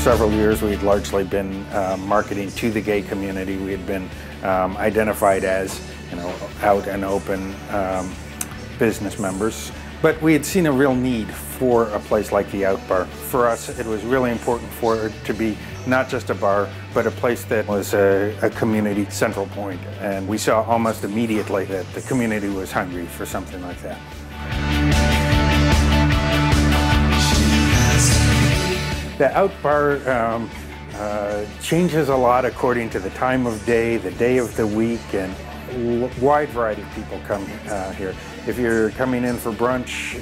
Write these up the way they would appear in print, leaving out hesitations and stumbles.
several years, we'd largely been marketing to the gay community. We had been identified as, out and open business members. But we had seen a real need for a place like the Out Bar. For us, it was really important for it to be not just a bar, but a place that was a community central point. And we saw almost immediately that the community was hungry for something like that. The Out Bar changes a lot according to the time of day, the day of the week, and a wide variety of people come here. If you're coming in for brunch,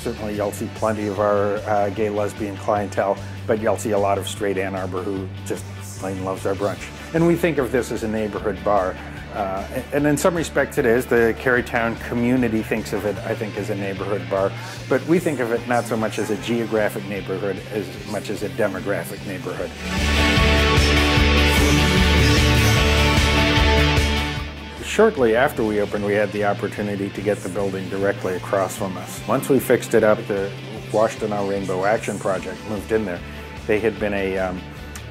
certainly you'll see plenty of our gay lesbian clientele, but you'll see a lot of straight Ann Arbor who just plain loves our brunch. And we think of this as a neighborhood bar. And in some respects it is. The Carytown community thinks of it, I think, as a neighborhood bar. But we think of it not so much as a geographic neighborhood as much as a demographic neighborhood. Shortly after we opened, we had the opportunity to get the building directly across from us. Once we fixed it up, the Washtenaw Rainbow Action Project moved in there. They had been a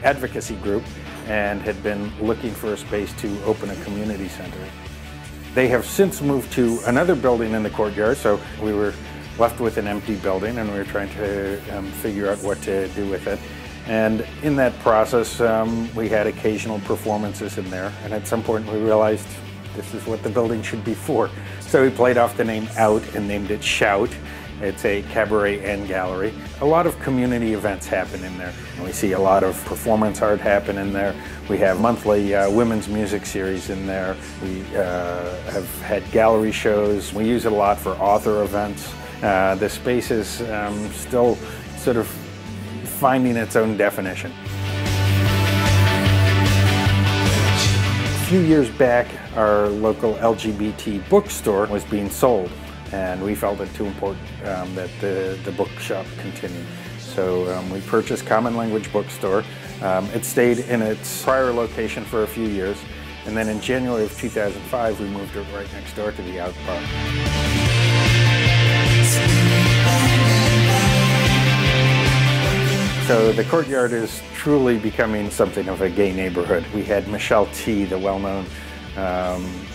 advocacy group and had been looking for a space to open a community center. They have since moved to another building in the courtyard, so we were left with an empty building and we were trying to figure out what to do with it. And in that process, we had occasional performances in there, and at some point we realized this is what the building should be for. So we played off the name Out and named it Shout. It's a cabaret and gallery. A lot of community events happen in there. We see a lot of performance art happen in there. We have monthly women's music series in there. We have had gallery shows. We use it a lot for author events. The space is still sort of finding its own definition. A few years back, our local LGBT bookstore was being sold, and we felt it too important that the bookshop continue. So we purchased Common Language Bookstore. It stayed in its prior location for a few years, and then in January of 2005 we moved it right next door to the Out Bar. So the courtyard is truly becoming something of a gay neighborhood. We had Michelle T, the well-known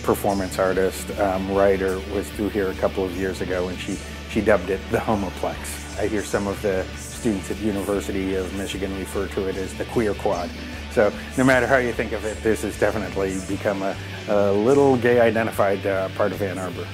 performance artist, writer, was through here a couple of years ago, and she dubbed it the Homoplex. I hear some of the students at University of Michigan refer to it as the Queer Quad. So no matter how you think of it, this has definitely become a little gay-identified part of Ann Arbor.